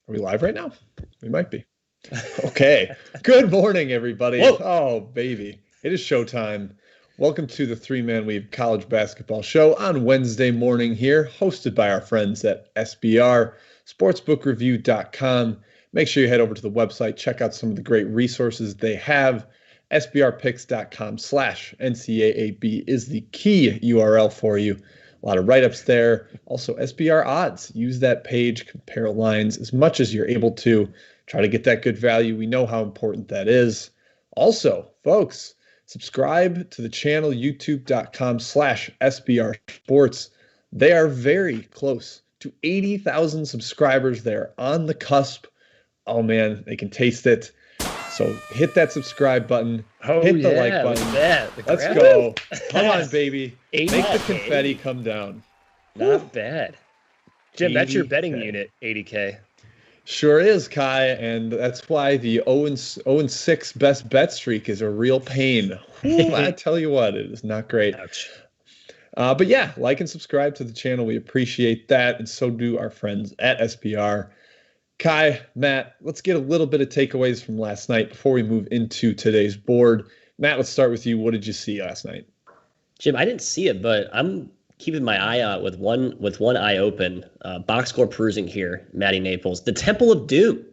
Are we live right now? We might be. Okay. Good morning, everybody. Whoa. Oh, baby. It is showtime. Welcome to the Three Man Weave College Basketball Show on Wednesday morning here, hosted by our friends at SBR, sportsbookreview.com. Make sure you head over to the website, check out some of the great resources they have. sbrpicks.com/NCAAB is the key URL for you. A lot of write-ups there. Also, SBR odds. Use that page, compare lines as much as you're able to. Try to get that good value. We know how important that is. Also, folks, subscribe to the channel, youtube.com/SBR Sports. They are very close to 80,000 subscribers. They're on the cusp. Oh, man, they can taste it. So hit that subscribe button. Hit the like button. Let's go. Come on, baby. Make the confetti come down. Not bad. Jim, that's your betting unit, 80K. Sure is, Ky, and that's why the 0-6 best bet streak is a real pain. I tell you what, it is not great. Ouch. But yeah, like and subscribe to the channel. We appreciate that, and so do our friends at SBR. Ky, Matt, let's get a little bit of takeaways from last night before we move into today's board. Matt, let's start with you. What did you see last night? Jim, I didn't see it, but I'm keeping my eye out with one eye open. Box score perusing here, Matty Naples. The Temple of Doom.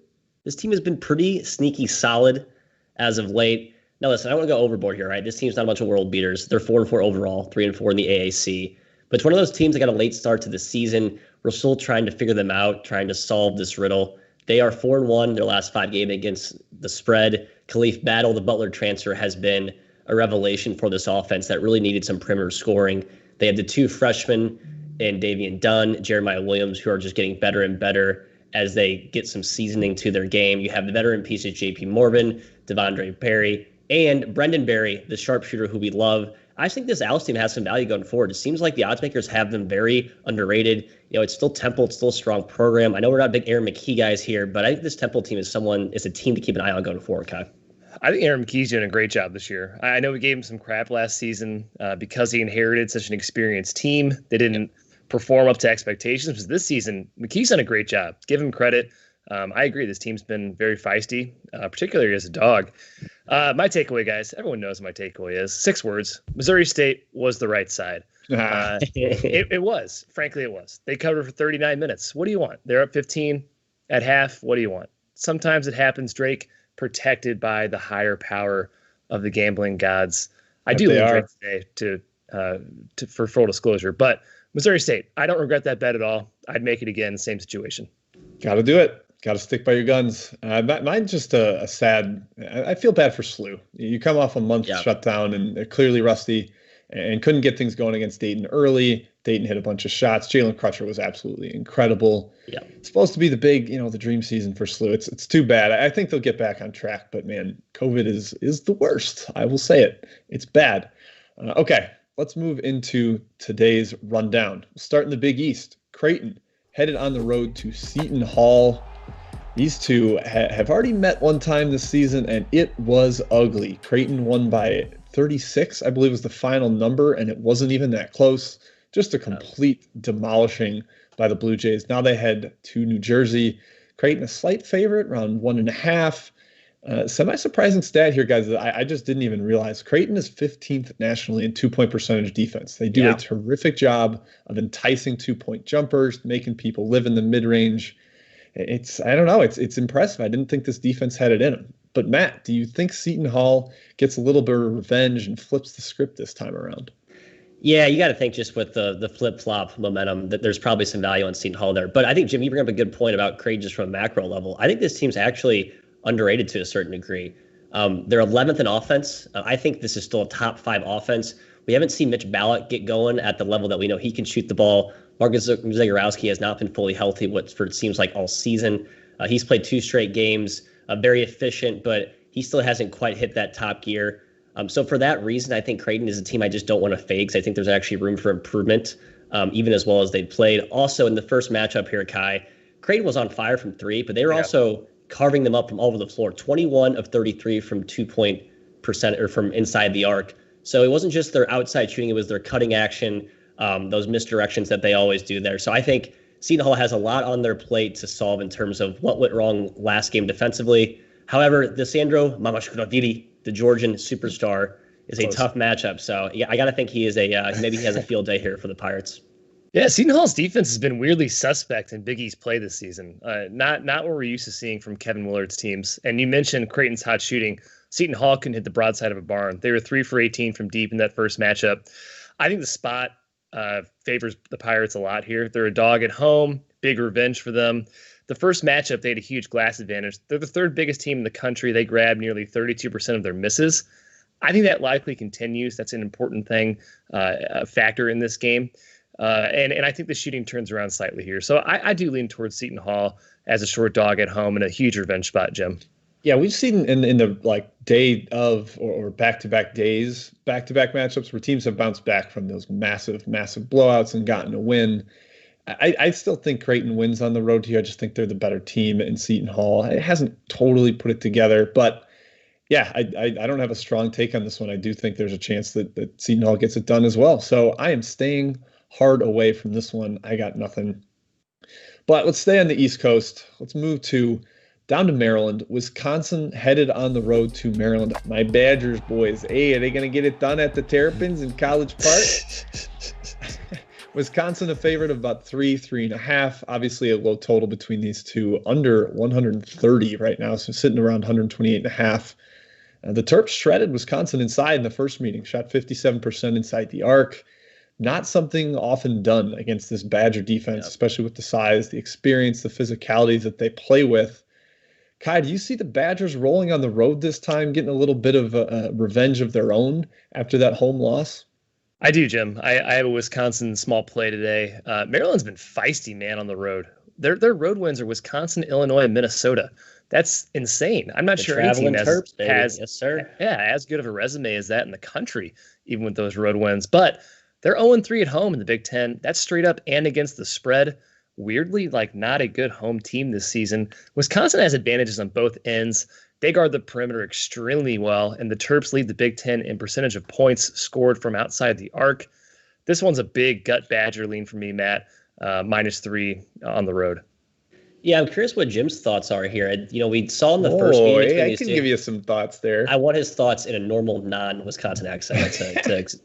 This team has been pretty sneaky solid as of late. Now, listen, I don't want to go overboard here, right? This team's not a bunch of world beaters. They're 4-4 overall, 3-4 in the AAC. But it's one of those teams that got a late start to the season. We're still trying to figure them out, trying to solve this riddle. They are 4-1 their last 5 games against the spread. Khalif Battle, the Butler transfer, has been a revelation for this offense that really needed some perimeter scoring. They have the 2 freshmen in Davian Dunn, Jeremiah Williams, who are just getting better and better as they get some seasoning to their game. You have the veteran pieces, J.P. Morvan, Devondre Perry, and Brendan Berry, the sharpshooter who we love. I think this Owls team has some value going forward. It seems like the odds makers have them very underrated. You know, it's still Temple. It's still a strong program. I know we're not big Aaron McKee guys here, but I think this Temple team is a team to keep an eye on going forward, Kai. I think Aaron McKee's doing a great job this year. I know we gave him some crap last season because he inherited such an experienced team. They didn't perform up to expectations. But this season, McKee's done a great job. Give him credit. I agree. This team's been very feisty, particularly as a dog. My takeaway, guys, everyone knows what my takeaway is. 6 words. Missouri State was the right side. It was. Frankly, it was. They covered for 39 minutes. What do you want? They're up 15 at half. What do you want? Sometimes it happens, Drake, protected by the higher power of the gambling gods. I do lean Drake today for full disclosure. But Missouri State, I don't regret that bet at all. I'd make it again, same situation. Got to do it. Got to stick by your guns. Mine's just a sad. I feel bad for SLU. You come off a month shutdown, and they're clearly rusty and couldn't get things going against Dayton early. Dayton hit a bunch of shots. Jalen Crutcher was absolutely incredible. Yeah, it's supposed to be the big, the dream season for SLU. It's too bad. I think they'll get back on track, but man, COVID is the worst. I will say it. It's bad. Okay, let's move into today's rundown. We'll start in the Big East. Creighton headed on the road to Seton Hall. These two have already met one time this season, and it was ugly. Creighton won by 36, I believe was the final number, and it wasn't even that close. Just a complete demolishing by the Blue Jays. Now they head to New Jersey. Creighton a slight favorite, around 1.5. Semi-surprising stat here, guys, that I just didn't even realize. Creighton is 15th nationally in 2-point percentage defense. They do a terrific job of enticing 2-point jumpers, making people live in the mid-range. I don't know. It's impressive. I didn't think this defense had it in them. But Matt, do you think Seton Hall gets a little bit of revenge and flips the script this time around? Yeah, you got to think just with the flip-flop momentum that there's probably some value on Seton Hall there. But I think, Jim, you bring up a good point about Creighton just from a macro level. I think this team's actually underrated to a certain degree. They're 11th in offense. I think this is still a top 5 offense. We haven't seen Mitch Ballot get going at the level that we know he can shoot the ball. Marcus Zagorowski has not been fully healthy, what it seems like all season. He's played 2 straight games, very efficient, but he still hasn't quite hit that top gear. So for that reason, I think Creighton is a team I just don't want to fade because I think there's actually room for improvement, even as well as they played. Also, in the first matchup here, Kai, Creighton was on fire from 3, but they were also carving them up from all over the floor. 21 of 33 from 2-point percent or from inside the arc. So it wasn't just their outside shooting, it was their cutting action, those misdirections that they always do there. So I think Seton Hall has a lot on their plate to solve in terms of what went wrong last game defensively. However, Desandro Mamashkravili, the Georgian superstar, is a tough matchup. So yeah, I got to think he is maybe he has a field day here for the Pirates. Yeah, Seton Hall's defense has been weirdly suspect in Big East play this season. Not what we're used to seeing from Kevin Willard's teams. And you mentioned Creighton's hot shooting. Seton Hall couldn't hit the broadside of a barn. They were 3 for 18 from deep in that first matchup. I think the spot favors the Pirates a lot here. They're a dog at home, big revenge for them. The first matchup, they had a huge glass advantage. They're the third biggest team in the country. They grabbed nearly 32% of their misses. I think that likely continues. That's an important thing, a factor in this game. And I think the shooting turns around slightly here. So I do lean towards Seton Hall as a short dog at home and a huge revenge spot, Jim. Yeah, we've seen in the day of or back-to-back days, back-to-back matchups where teams have bounced back from those massive blowouts and gotten a win. I still think Creighton wins on the road here. I just think they're the better team in Seton Hall. It hasn't totally put it together, but yeah, I don't have a strong take on this one. I do think there's a chance that Seton Hall gets it done as well. So I am staying hard away from this one. I got nothing. But let's stay on the East Coast. Let's move down to Maryland. Wisconsin headed on the road to Maryland. My Badgers boys. Hey, are they going to get it done at the Terrapins in College Park? Wisconsin a favorite of about 3.5. Obviously a low total between these two, under 130 right now, so sitting around 128.5. The Terps shredded Wisconsin inside in the first meeting, shot 57% inside the arc. Not something often done against this Badger defense, especially with the size, the experience, the physicality that they play with. Ky, do you see the Badgers rolling on the road this time, getting a little bit of a revenge of their own after that home loss? I do, Jim. I have a Wisconsin small play today. Maryland's been feisty, man, on the road. Their road wins are Wisconsin, Illinois, and Minnesota. That's insane. I'm not sure any team has yes, sir. As good of a resume as that in the country, even with those road wins. But they're 0-3 at home in the Big Ten. That's straight up and against the spread. Weirdly, not a good home team this season. Wisconsin has advantages on both ends. They guard the perimeter extremely well, and the Terps lead the Big Ten in percentage of points scored from outside the arc. This one's a big gut Badger lean for me, Matt. -3 on the road. Yeah, I'm curious what Jim's thoughts are here. We saw in the first meeting. I can give you some thoughts there. I want his thoughts in a normal non-Wisconsin accent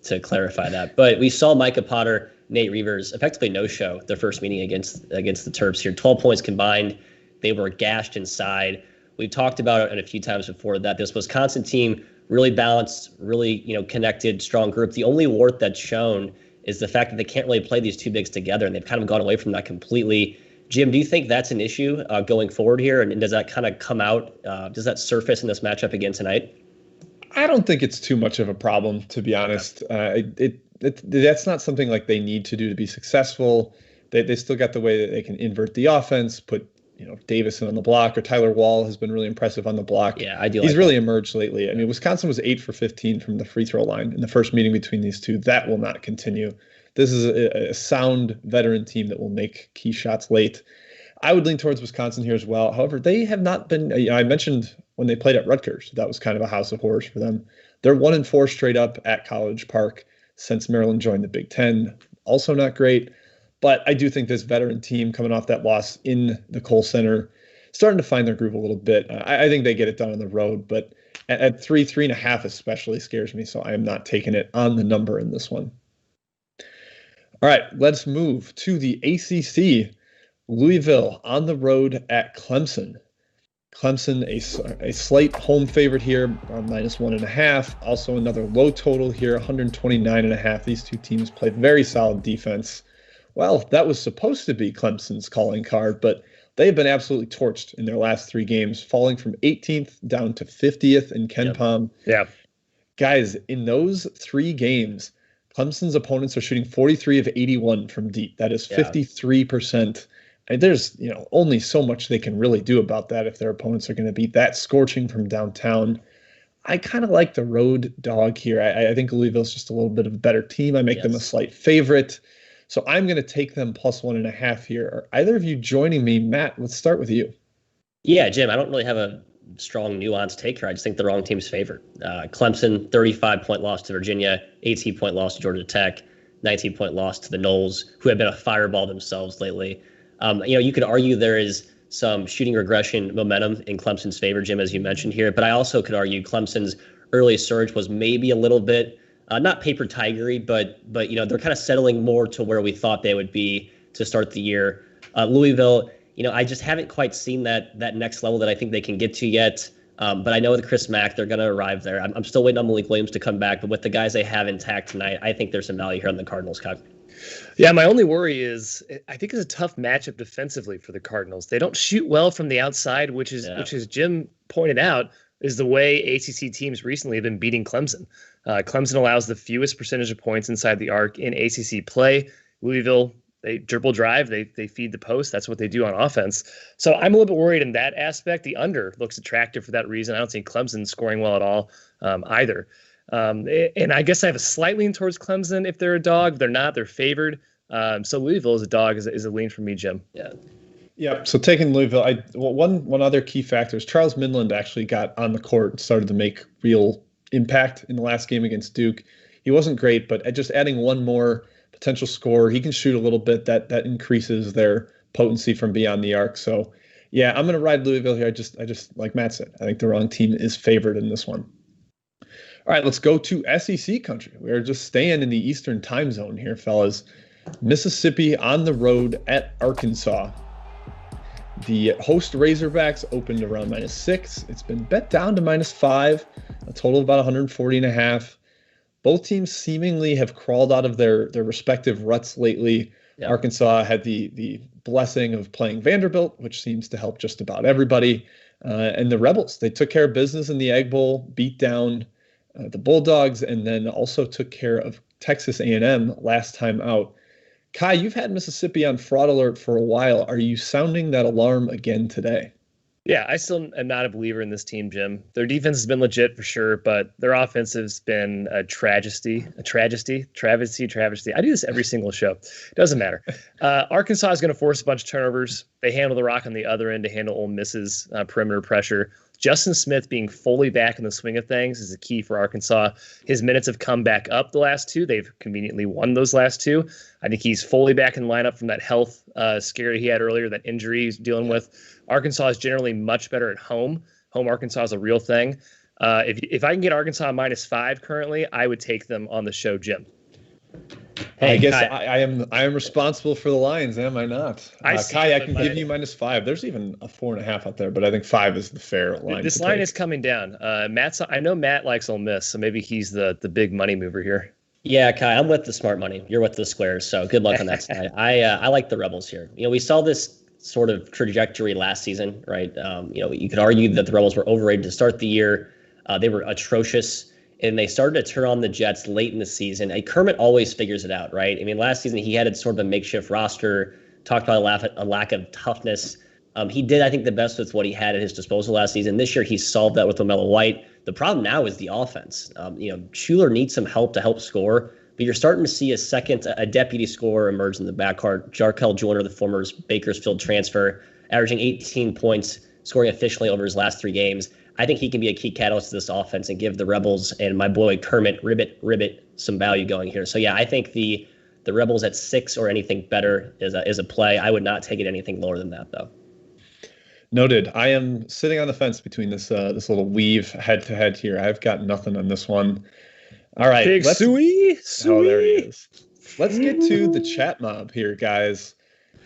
to clarify that. But we saw Micah Potter, Nate Reavers effectively no-show their first meeting against the Terps here. 12 points combined. They were gashed inside. We've talked about it a few times before that this Wisconsin team really balanced, really connected, strong group. The only wart that's shown is the fact that they can't really play these two bigs together, and they've kind of gone away from that completely. Jim, do you think that's an issue going forward here? And does that kind of come out? Does that surface in this matchup again tonight? I don't think it's too much of a problem, to be honest. That's not something like they need to do to be successful. They still got the way that they can invert the offense, put Davison on the block, or Tyler Wall has been really impressive on the block. Yeah, I do. He's really emerged lately. I mean, Wisconsin was 8 for 15 from the free throw line in the first meeting between these two. That will not continue. This is a sound veteran team that will make key shots late. I would lean towards Wisconsin here as well. However, they have not been, I mentioned when they played at Rutgers, that was kind of a house of horrors for them. They're 1-4 straight up at College Park since Maryland joined the Big Ten. Also not great. But I do think this veteran team coming off that loss in the Kohl Center, starting to find their groove a little bit. I think they get it done on the road, but at 3.5 especially scares me. So I am not taking it on the number in this one. All right, let's move to the ACC. Louisville on the road at Clemson. Clemson, a slight home favorite here, -1.5. Also another low total here, 129.5. These two teams play very solid defense. Well, that was supposed to be Clemson's calling card, but they've been absolutely torched in their last 3 games, falling from 18th down to 50th in KenPom. Yeah. Guys, in those 3 games, Clemson's opponents are shooting 43 of 81 from deep. That is 53%. And there's only so much they can really do about that if their opponents are going to be that scorching from downtown. I kind of like the road dog here. I think Louisville's just a little bit of a better team. I make them a slight favorite. So I'm going to take them +1.5 here. Are either of you joining me? Matt, let's start with you. Yeah, Jim, I don't really have a strong nuanced take here. I just think the wrong team's favored. Clemson, 35-point loss to Virginia, 18-point loss to Georgia Tech, 19-point loss to the Noles, who have been a fireball themselves lately. You could argue there is some shooting regression momentum in Clemson's favor, Jim, as you mentioned here. But I also could argue Clemson's early surge was maybe a little bit not paper tigery, but they're kind of settling more to where we thought they would be to start the year. Louisville, I just haven't quite seen that next level that I think they can get to yet. But I know with Chris Mack, they're going to arrive there. I'm still waiting on Malik Williams to come back, but with the guys they have intact tonight, I think there's some value here on the Cardinals, Kyle. Yeah, my only worry is I think it's a tough matchup defensively for the Cardinals. They don't shoot well from the outside, which is Jim pointed out, is the way ACC teams recently have been beating Clemson. Clemson allows the fewest percentage of points inside the arc in ACC play. Louisville, they dribble drive, they feed the post. That's what they do on offense. So I'm a little bit worried in that aspect. The under looks attractive for that reason. I don't think Clemson's scoring well at all either. And I guess I have a slight lean towards Clemson if they're a dog. If they're not, they're favored. So Louisville as a dog is a lean for me, Jim. Yeah. Yeah. So taking Louisville, one other key factor is Charles Midland actually got on the court and started to make real impact in the last game against Duke. He wasn't great, but just adding one more potential scorer, he can shoot a little bit. That increases their potency from beyond the arc. So, yeah, I'm going to ride Louisville here. I just like Matt said, I think the wrong team is favored in this one. All right, let's go to SEC country. We're just staying in the Eastern time zone here, fellas. Mississippi on the road at Arkansas. The host Razorbacks opened around -6. It's been bet down to -5, a total of about 140.5. Both teams seemingly have crawled out of their respective ruts lately. Yeah. Arkansas had the blessing of playing Vanderbilt, which seems to help just about everybody. And the Rebels, they took care of business in the Egg Bowl, beat down the Bulldogs, and then also took care of Texas A&M last time out. Ky, you've had Mississippi on fraud alert for a while. Are you sounding that alarm again today? Yeah, I still am not a believer in this team, Jim. Their defense has been legit for sure, but their offense has been a travesty. I do this every single show. It doesn't matter. Arkansas is going to force a bunch of turnovers. They handle the rock on the other end to handle Ole Miss's perimeter pressure. Justin Smith being fully back in the swing of things is a key for Arkansas. His minutes have come back up the last two. They've conveniently won those last two. I think he's fully back in the lineup from that health scare he had earlier, that injury he's dealing with. Arkansas is generally much better at home. Home Arkansas is a real thing. If I can get Arkansas -5 currently, I would take them on the show, Jim. Hey, I guess I am responsible for the Lions, am I not? Ky, I can give you -5. There's even a 4.5 out there, but I think 5 is the fair line. This line is coming down. I know Matt likes Ole Miss, so maybe he's the big money mover here. Yeah, Ky, I'm with the smart money. You're with the squares, so good luck on that tonight. I like the Rebels here. We saw this sort of trajectory last season, right? You could argue that the Rebels were overrated to start the year. They were atrocious. And they started to turn on the Jets late in the season. Kermit always figures it out, right? I mean, last season he had sort of a makeshift roster, talked about a lack of toughness. He did, I think, the best with what he had at his disposal last season. This year he solved that with LaMelo White. The problem now is the offense. Schuler needs some help to help score, but you're starting to see a deputy scorer emerge in the backcourt. Jarkel Joyner, the former Bakersfield transfer, averaging 18 points, scoring efficiently over his last 3 games. I think he can be a key catalyst to this offense and give the Rebels and my boy Kermit Ribbit some value going here. So yeah, I think the Rebels at 6 or anything better is a play. I would not take it anything lower than that though. Noted. I am sitting on the fence between this little weave head to head here. I've got nothing on this one. All right, Big Suey. Oh, there he is. Let's get to the chat mob here, guys.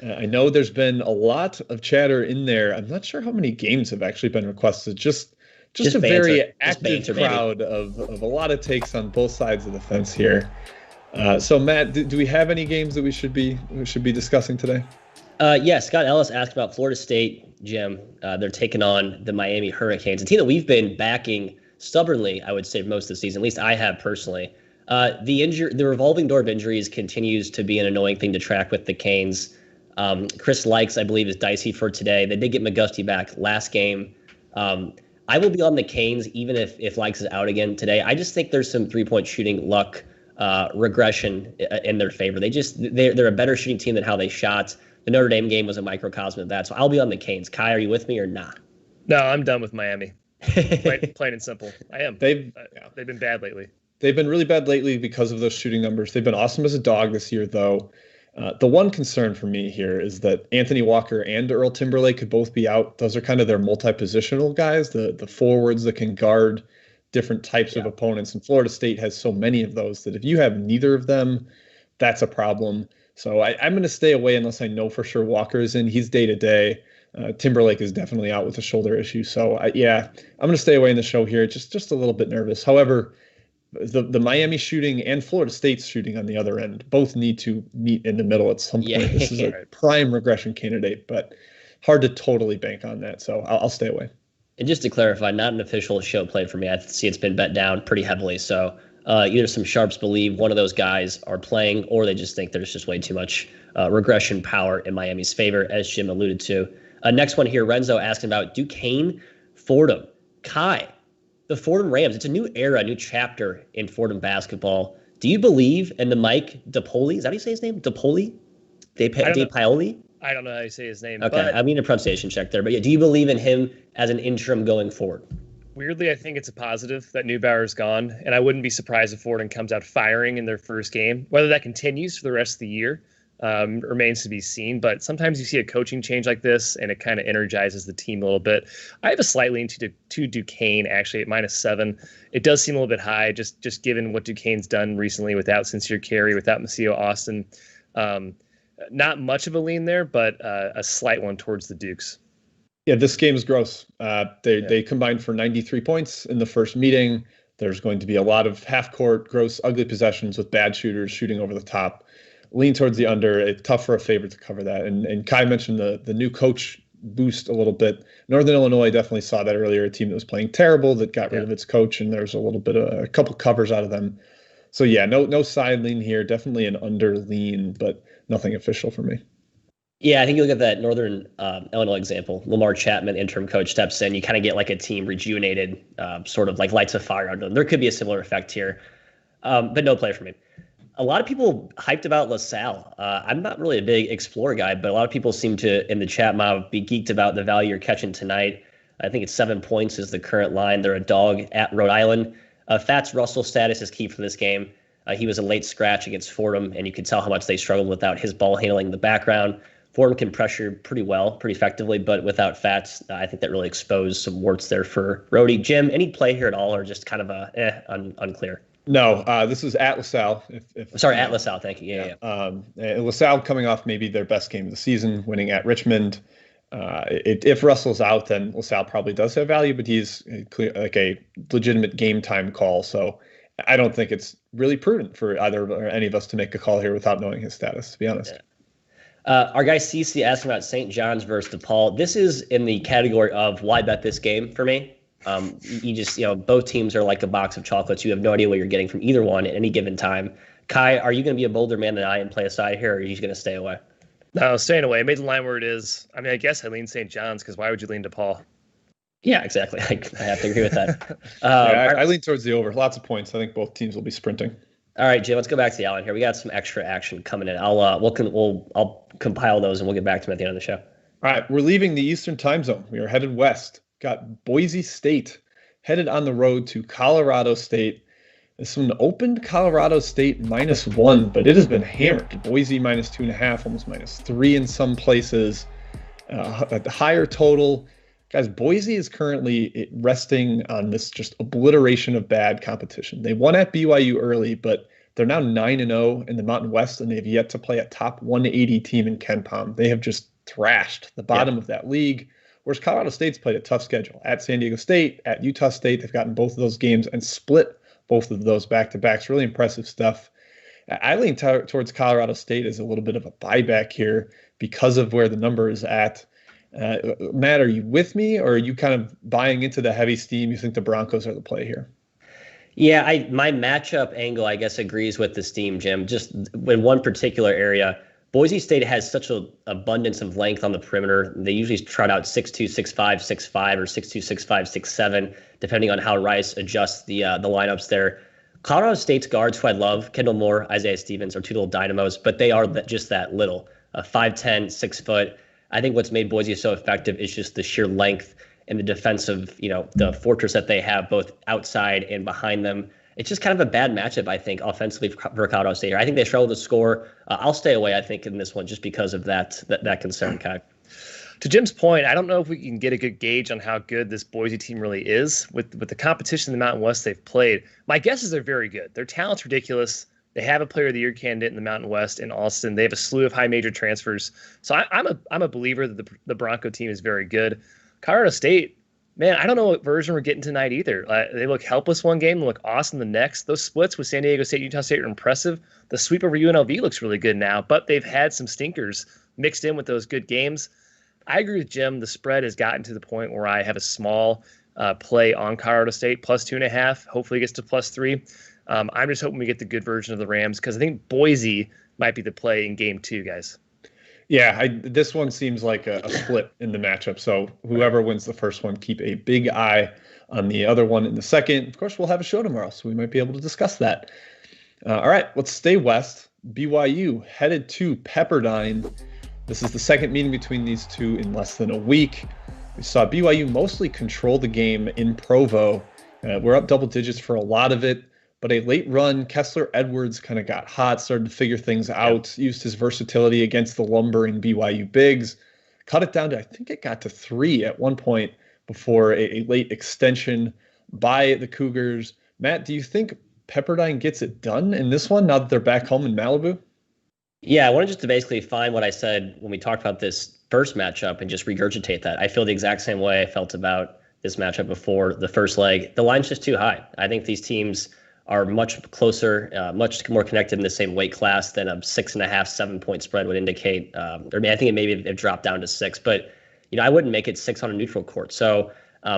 I know there's been a lot of chatter in there. I'm not sure how many games have actually been requested. Just a very active crowd of a lot of takes on both sides of the fence here. So Matt, do we have any games that we should be discussing today? Yes, Scott Ellis asked about Florida State, Jim. They're taking on the Miami Hurricanes, a team that we've been backing stubbornly, I would say, most of the season. At least I have personally. The revolving door of injuries continues to be an annoying thing to track with the Canes. Chris Likes, I believe, is dicey for today. They did get McGusty back last game. I will be on the Canes even if Likes is out again today. I just think there's some 3-point shooting luck regression in their favor. They're a better shooting team than how they shot. The Notre Dame game was a microcosm of that. So I'll be on the Canes. Ky, are you with me or not? No, I'm done with Miami. Plain and simple. I am. They've been bad lately. They've been really bad lately because of those shooting numbers. They've been awesome as a dog this year, though. The one concern for me here is that Anthony Walker and Earl Timberlake could both be out. Those are kind of their multi-positional guys, the forwards that can guard different types of opponents. And Florida State has so many of those that if you have neither of them, that's a problem. So I'm going to stay away unless I know for sure Walker is in. He's day to day. Timberlake is definitely out with a shoulder issue. So I'm going to stay away in the show here. Just a little bit nervous. However, the Miami shooting and Florida State's shooting on the other end both need to meet in the middle at some point. This is a prime regression candidate, but hard to totally bank on that. So I'll stay away. And just to clarify, not an official show play for me. I see it's been bet down pretty heavily. So either some sharps believe one of those guys are playing, or they just think there's just way too much regression power in Miami's favor, as Jim alluded to. Next one here, Renzo asking about Duquesne, Fordham. Ky, the Fordham Rams. It's a new era, a new chapter in Fordham basketball. Do you believe in the Mike DePoli? Is that how you say his name? DePoli? DePioli? I don't know how you say his name. Okay, I mean a pronunciation check there. But yeah, do you believe in him as an interim going forward? Weirdly, I think it's a positive that Neubauer's gone, and I wouldn't be surprised if Fordham comes out firing in their first game. Whether that continues for the rest of the year remains to be seen, but sometimes you see a coaching change like this, and it kind of energizes the team a little bit. I have a slight lean to Duquesne, actually, at -7. It does seem a little bit high, just given what Duquesne's done recently without Sincere Carey, without Macio Austin. Not much of a lean there, but a slight one towards the Dukes. Yeah, this game is gross. They combined for 93 points in the first meeting. There's going to be a lot of half-court, gross, ugly possessions with bad shooters shooting over the top. Lean towards the under. It's tough for a favorite to cover that. And Ky mentioned the new coach boost a little bit. Northern Illinois definitely saw that earlier. A team that was playing terrible that got rid of its coach, and there's a little bit of a couple covers out of them. So yeah, no side lean here. Definitely an under lean, but nothing official for me. Yeah, I think you look at that Northern Illinois example. Lamar Chapman, interim coach, steps in. You kind of get like a team rejuvenated, sort of like lights a fire under them. There could be a similar effect here, but no play for me. A lot of people hyped about LaSalle. I'm not really a big Explorer guy, but a lot of people seem to, in the chat mob, be geeked about the value you're catching tonight. I think it's 7 points is the current line. They're a dog at Rhode Island. Fats Russell's status is key for this game. He was a late scratch against Fordham, and you could tell how much they struggled without his ball handling in the background. Fordham can pressure pretty well, pretty effectively, but without Fats, I think that really exposed some warts there for Rhodey. Jim, any play here at all, or just kind of unclear? No, this is at LaSalle. At LaSalle, thank you. Yeah. LaSalle coming off maybe their best game of the season, winning at Richmond. If Russell's out, then LaSalle probably does have value, but he's like a legitimate game time call. So I don't think it's really prudent for either or any of us to make a call here without knowing his status, to be honest. Yeah. Our guy CC asking about St. John's versus DePaul. This is in the category of why bet this game for me. You just, both teams are like a box of chocolates. You have no idea what you're getting from either one at any given time. Ky, are you going to be a bolder man than I and play a side here, or are you just going to stay away? No, staying away. I made the line where it is. I mean, I guess I lean St. John's because why would you lean DePaul? Yeah, exactly. I have to agree with that. I lean towards the over. Lots of points. I think both teams will be sprinting. All right, Jim, let's go back to the Allen here. We got some extra action coming in. I'll compile those and we'll get back to them at the end of the show. All right, we're leaving the Eastern time zone. We are headed west. Got Boise State headed on the road to Colorado State. This one opened Colorado State -1, but it has been hammered. Boise -2.5, almost -3 in some places. At the higher total. Guys, Boise is currently resting on this just obliteration of bad competition. They won at BYU early, but they're now 9-0 in the Mountain West, and they've yet to play a top 180 team in KenPom. They have just thrashed the bottom of that league, whereas Colorado State's played a tough schedule. At San Diego State, at Utah State, they've gotten both of those games and split both of those back-to-backs. Really impressive stuff. I lean towards Colorado State as a little bit of a buyback here because of where the number is at. Matt, are you with me, or are you kind of buying into the heavy steam? You think the Broncos are the play here? Yeah, my matchup angle, I guess, agrees with the steam, Jim. Just in one particular area, Boise State has such an abundance of length on the perimeter. They usually trot out 6'2", 6'5", 6'5", or 6'2", 6'5", 6'7", depending on how Rice adjusts the lineups there. Colorado State's guards, who I love, Kendall Moore, Isaiah Stevens, are two little dynamos, but they are just that little. 5'10", 6 foot. I think what's made Boise so effective is just the sheer length and the defensive, the fortress that they have both outside and behind them. it's just kind of a bad matchup, I think, offensively for Colorado State here. I think they struggle to score. I'll stay away, I think, in this one just because of that concern, Ky. To Jim's point, I don't know if we can get a good gauge on how good this Boise team really is with the competition in the Mountain West they've played. My guess is they're very good. Their talent's ridiculous. They have a Player of the Year candidate in the Mountain West in Austin. They have a slew of high major transfers. So I'm a believer that the Bronco team is very good. Colorado State, man, I don't know what version we're getting tonight either. They look helpless one game, they look awesome the next. Those splits with San Diego State, Utah State are impressive. The sweep over UNLV looks really good now, but they've had some stinkers mixed in with those good games. I agree with Jim. The spread has gotten to the point where I have a small play on Colorado State, plus 2.5. Hopefully it gets to plus 3. I'm just hoping we get the good version of the Rams because I think Boise might be the play in game 2, guys. Yeah, this one seems like a split in the matchup. So whoever wins the first one, keep a big eye on the other one in the second. Of course, we'll have a show tomorrow, so we might be able to discuss that. All right, let's stay west. BYU headed to Pepperdine. This is the second meeting between these two in less than a week. We saw BYU mostly control the game in Provo. We're up double digits for a lot of it, but a late run, Kessler Edwards kind of got hot, started to figure things out, used his versatility against the lumbering BYU bigs, cut it down to, I think it got to 3 at one point before a late extension by the Cougars. Matt, do you think Pepperdine gets it done in this one now that they're back home in Malibu? Yeah, I wanted just to basically find what I said when we talked about this first matchup and just regurgitate that. I feel the exact same way I felt about this matchup before the first leg. The line's just too high. I think these teams are much closer, much more connected in the same weight class than a 6.5, 7 point spread would indicate. I think it maybe it dropped down to 6, but I wouldn't make it 6 on a neutral court. So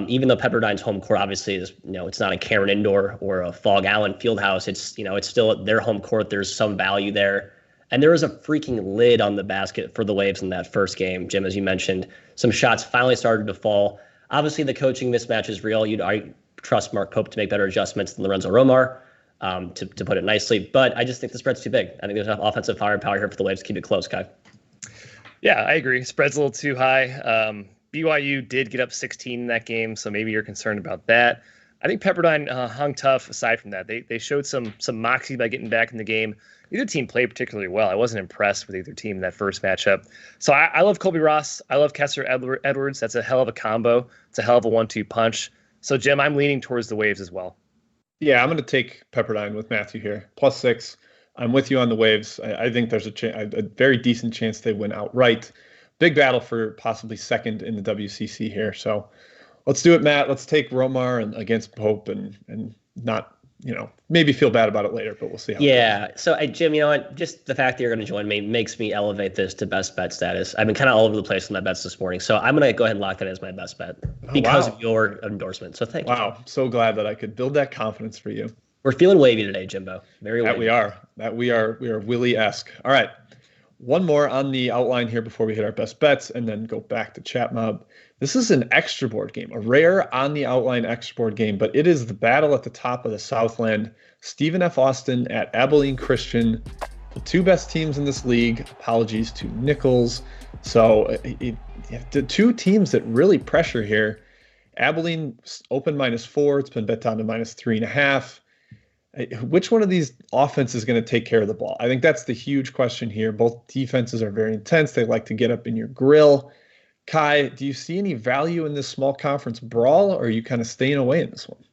even though Pepperdine's home court obviously is, it's not a Cameron Indoor or a Fog Allen Fieldhouse. It's it's still their home court. There's some value there. And there was a freaking lid on the basket for the Waves in that first game, Jim, as you mentioned. Some shots finally started to fall. Obviously, the coaching mismatch is real. I trust Mark Pope to make better adjustments than Lorenzo Romar, to put it nicely. But I just think the spread's too big. I think there's enough offensive firepower here for the Waves to keep it close, Ky. Yeah, I agree. Spread's a little too high. BYU did get up 16 in that game, so maybe you're concerned about that. I think Pepperdine hung tough aside from that. They showed some moxie by getting back in the game. Neither team played particularly well. I wasn't impressed with either team in that first matchup. So I love Colby Ross. I love Kessler Edwards. That's a hell of a combo. It's a hell of a 1-2 punch. So, Jim, I'm leaning towards the Waves as well. Yeah, I'm going to take Pepperdine with Matthew here. Plus 6. I'm with you on the Waves. I think there's a very decent chance they win outright. Big battle for possibly second in the WCC here. So let's do it, Matt. Let's take Romar and against Pope and not, maybe feel bad about it later, but we'll see how it goes. So, Jim, you know what? Just the fact that you're going to join me makes me elevate this to best bet status. I've been kind of all over the place with my bets this morning, so I'm going to go ahead and lock that as my best bet because of your endorsement. So thank you. Wow, so glad that I could build that confidence for you. We're feeling wavy today, Jimbo. Very wavy. That we are Willie-esque. All right. One more on the outline here before we hit our best bets and then go back to Chat Mob. This is an extra board game, a rare on the outline extra board game, but it is the battle at the top of the Southland. Stephen F. Austin at Abilene Christian, the two best teams in this league. Apologies to Nichols. So the two teams that really pressure here. Abilene open -4. It's been bet down to -3.5. Which one of these offenses is going to take care of the ball? I think that's the huge question here. Both defenses are very intense. They like to get up in your grill. Ky, do you see any value in this small conference brawl, or are you kind of staying away in this one?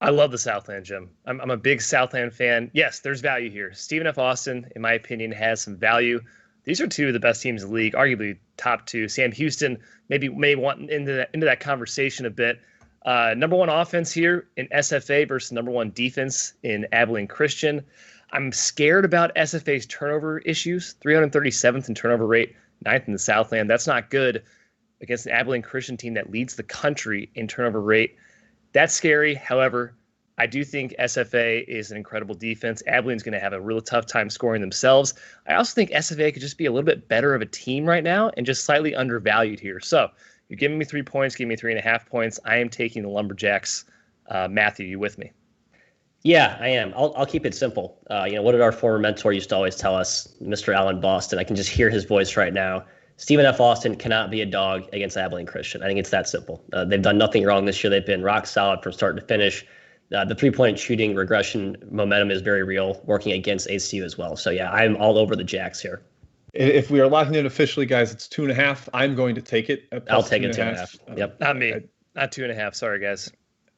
I love the Southland, Jim. I'm a big Southland fan. Yes, there's value here. Stephen F. Austin, in my opinion, has some value. These are two of the best teams in the league, arguably top two. Sam Houston may want into that conversation a bit. Number one offense here in SFA versus number one defense in Abilene Christian. I'm scared about SFA's turnover issues. 337th in turnover rate, 9th in the Southland. That's not good against an Abilene Christian team that leads the country in turnover rate. That's scary. However, I do think SFA is an incredible defense. Abilene's going to have a real tough time scoring themselves. I also think SFA could just be a little bit better of a team right now and just slightly undervalued here. So you're giving me 3 points, give me 3.5 points. I am taking the Lumberjacks. Matthew, you with me? Yeah, I am. I'll keep it simple. What did our former mentor used to always tell us, Mr. Alan Boston? I can just hear his voice right now. Stephen F. Austin cannot be a dog against Abilene Christian. I think it's that simple. They've done nothing wrong this year. They've been rock solid from start to finish. the 3-point shooting regression momentum is very real, working against ACU as well. So yeah, I'm all over the Jacks here. If we are locking in officially, guys, it's 2.5. I'm going to take it. I'll take it 2.5. Yep. Not me. Not 2.5. Sorry, guys.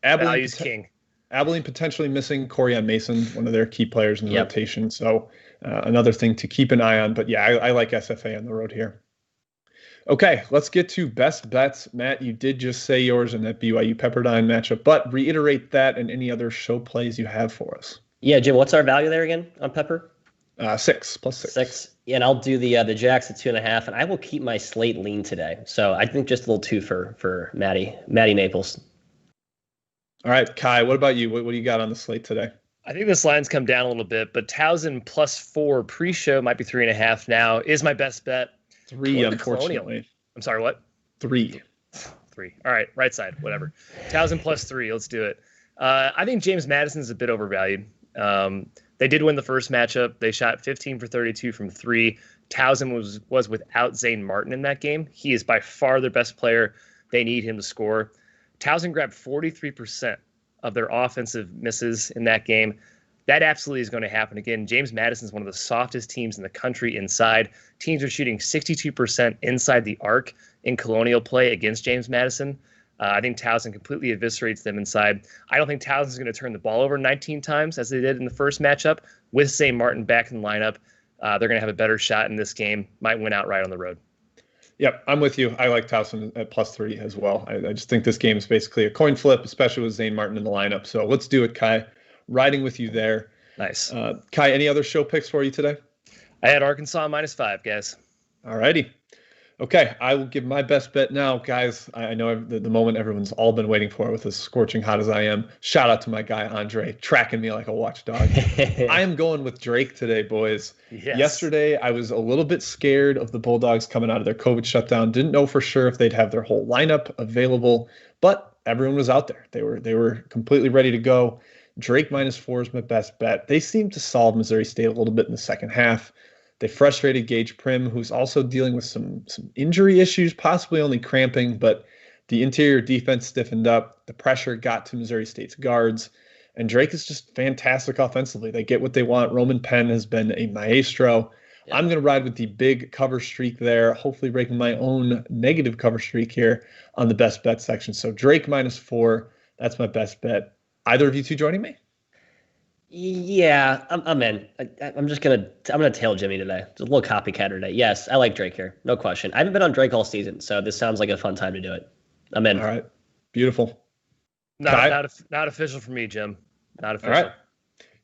Abilene's king. Abilene potentially missing Corian Mason, one of their key players in the rotation. So another thing to keep an eye on. But yeah, I like SFA on the road here. Okay, let's get to best bets. Matt, you did just say yours in that BYU Pepperdine matchup, but reiterate that and any other show plays you have for us. Yeah, Jim, what's our value there again on Pepper? 6 + 6. 6. Yeah, and I'll do the Jacks at 2.5, and I will keep my slate lean today. So I think just a little two for Maddie Naples. All right, Ky, what about you? What do you got on the slate today? I think this line's come down a little bit, but Towson +4 pre-show might be 3.5 now is my best bet. 3, unfortunately. I'm sorry, what? 3. 3. All right, right side, whatever. Towson +3. Let's do it. I think James Madison's a bit overvalued. They did win the first matchup. They shot 15 for 32 from 3. Towson was without Zane Martin in that game. He is by far their best player. They need him to score. Towson grabbed 43% of their offensive misses in that game. That absolutely is going to happen again. James Madison's one of the softest teams in the country inside. Teams are shooting 62% inside the arc in Colonial play against James Madison. I think Towson completely eviscerates them inside. I don't think Towson's going to turn the ball over 19 times as they did in the first matchup. With St. Martin back in the lineup, they're going to have a better shot in this game. Might win outright on the road. Yep, I'm with you. I like Towson at +3 as well. I just think this game is basically a coin flip, especially with Zane Martin in the lineup. So let's do it, Ky. Riding with you there. Nice. Ky, any other show picks for you today? I had Arkansas -5, guys. All righty. Okay, I will give my best bet now, guys. I know the moment everyone's all been waiting for with as scorching hot as I am. Shout out to my guy, Andre, tracking me like a watchdog. I am going with Drake today, boys. Yes. Yesterday, I was a little bit scared of the Bulldogs coming out of their COVID shutdown. Didn't know for sure if they'd have their whole lineup available, but everyone was out there. They were completely ready to go. Drake -4 is my best bet. They seemed to solve Missouri State a little bit in the second half. They frustrated Gage Prim, who's also dealing with some injury issues, possibly only cramping, but the interior defense stiffened up. The pressure got to Missouri State's guards, and Drake is just fantastic offensively. They get what they want. Roman Penn has been a maestro. Yeah. I'm going to ride with the big cover streak there, hopefully breaking my own negative cover streak here on the best bet section. So Drake -4, that's my best bet. Either of you two joining me? Yeah, I'm in. I'm gonna tail Jimmy today. It's a little copycat today. Yes, I like Drake here, no question. I haven't been on Drake all season, so this sounds like a fun time to do it. I'm in. All right, beautiful. Not official for me, Jim. Not official. All right.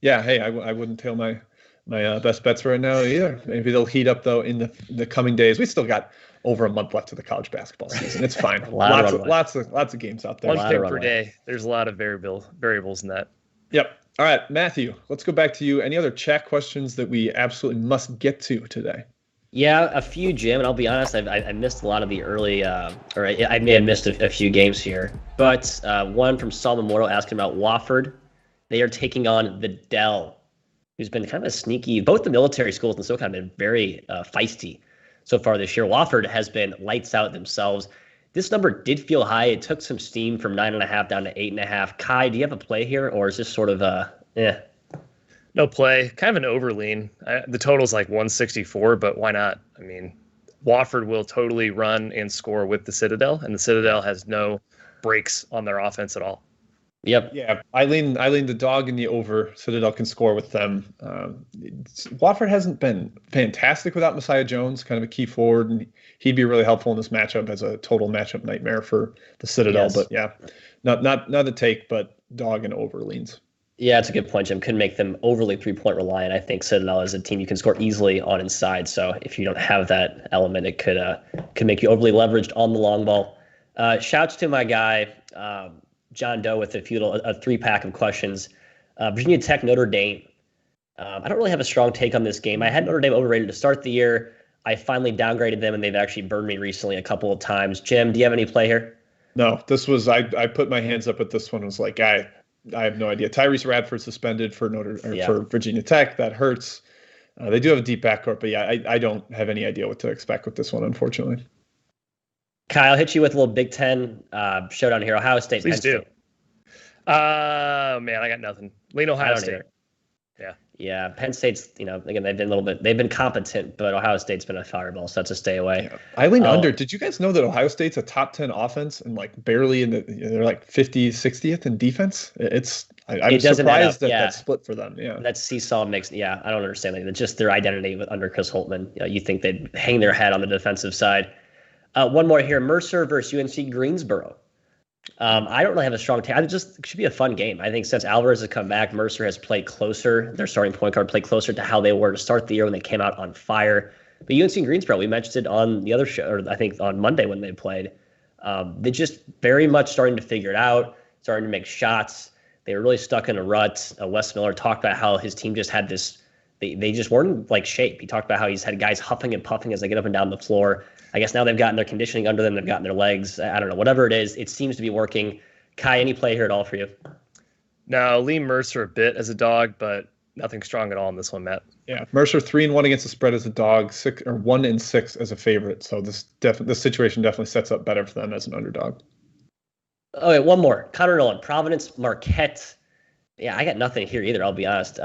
Yeah. Hey, I wouldn't tail my best bets right now either. Maybe they'll heat up though in the coming days. We still got over a month left of the college basketball season. It's fine. lots of games out there. One pick per day. There's a lot of variables in that. Yep. All right, Matthew, let's go back to you. Any other chat questions that we absolutely must get to today? Yeah, a few, Jim, and I'll be honest, I missed a lot of the early, I may have missed a few games here. But one from Saul Memorial asking about Wofford. They are taking on the Dell, who's been kind of a sneaky, both the military schools and SoCon have been very feisty so far this year. Wofford has been lights out themselves. This number did feel high. It took some steam from 9.5 down to 8.5. Ky, do you have a play here, or is this sort of No play, kind of an overlean. The total's like 164, but why not? I mean, Wofford will totally run and score with the Citadel, and the Citadel has no breaks on their offense at all. Yep. Yeah, I lean the dog in the over. Citadel can score with them. Wofford hasn't been fantastic without Messiah Jones, kind of a key forward, and he'd be really helpful in this matchup as a total matchup nightmare for the Citadel. Yes. But yeah, not a take, but dog and over leans. Yeah, it's a good point, Jim. Couldn't make them overly 3-point reliant. I think Citadel is a team you can score easily on inside. So if you don't have that element, it could make you overly leveraged on the long ball. Shouts to my guy, John Doe, with a 3-pack of questions. Virginia Tech, Notre Dame. I don't really have a strong take on this game. I had Notre Dame overrated to start the year. I finally downgraded them, and they've actually burned me recently a couple of times. Jim, do you have any play here? No, this was I put my hands up at this one. Was like I have no idea. Tyrese Radford suspended for for Virginia Tech. That hurts. They do have a deep backcourt, but yeah, I don't have any idea what to expect with this one, unfortunately. Kyle, I'll hit you with a little Big Ten showdown here. Ohio State. Please do. Man, I got nothing. Lean Ohio State. Either. Yeah. Yeah, Penn State's, again, they've been competent, but Ohio State's been a fireball, so that's a stay away. Yeah. I lean under. Did you guys know that Ohio State's a top 10 offense and like barely they're like 50th, 60th in defense? I'm surprised that split for them. Yeah. That seesaw makes, I don't understand. It's just their identity under Chris Holtmann. You think they'd hang their head on the defensive side. One more here, Mercer versus UNC Greensboro. I don't really have a strong take. It should be a fun game. I think since Alvarez has come back, Mercer has played closer. Their starting point guard played closer to how they were to start the year when they came out on fire. But UNC Greensboro, we mentioned it on the other show, or I think on Monday when they played. They just very much starting to figure it out, starting to make shots. They were really stuck in a rut. Wes Miller talked about how his team just had this. They just weren't like shape. He talked about how he's had guys huffing and puffing as they get up and down the floor. I guess now they've gotten their conditioning under them. They've gotten their legs. I don't know. Whatever it is, it seems to be working. Ky, any play here at all for you? No, lean Mercer a bit as a dog, but nothing strong at all in this one, Matt. Yeah, Mercer 3-1 against the spread as a dog, 1-6 as a favorite. So this situation definitely sets up better for them as an underdog. Okay, one more. Connor Nolan, Providence, Marquette. Yeah, I got nothing here either, I'll be honest.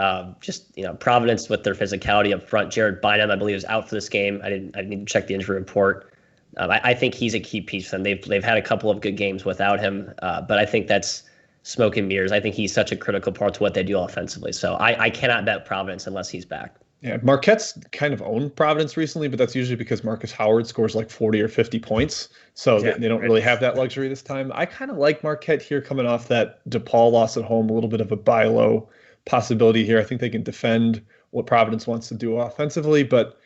Providence with their physicality up front. Jared Bynum, I believe, is out for this game. I need to check the injury report. I think he's a key piece for them. They've had a couple of good games without him, but I think that's smoke and mirrors. I think he's such a critical part to what they do offensively. So I cannot bet Providence unless he's back. Yeah, Marquette's kind of owned Providence recently, but that's usually because Marcus Howard scores like 40 or 50 points. So they don't really have that luxury this time. I kind of like Marquette here coming off that DePaul loss at home, a little bit of a buy low possibility here. I think they can defend what Providence wants to do offensively, but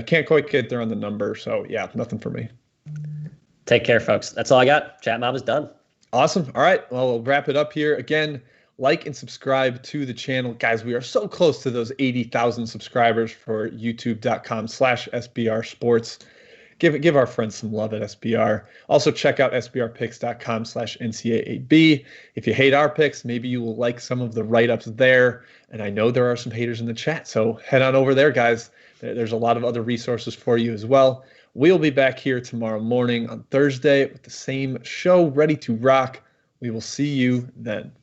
can't quite get there on the number. So, yeah, nothing for me. Take care, folks. That's all I got. Chat Mob is done. Awesome. All right. Well, we'll wrap it up here. Again, like and subscribe to the channel. Guys, we are so close to those 80,000 subscribers for youtube.com/SBR Sports. Give our friends some love at SBR. Also, check out sbrpicks.com/NCAAB. If you hate our picks, maybe you will like some of the write-ups there. And I know there are some haters in the chat, so head on over there, guys. There's a lot of other resources for you as well. We'll be back here tomorrow morning on Thursday with the same show ready to rock. We will see you then.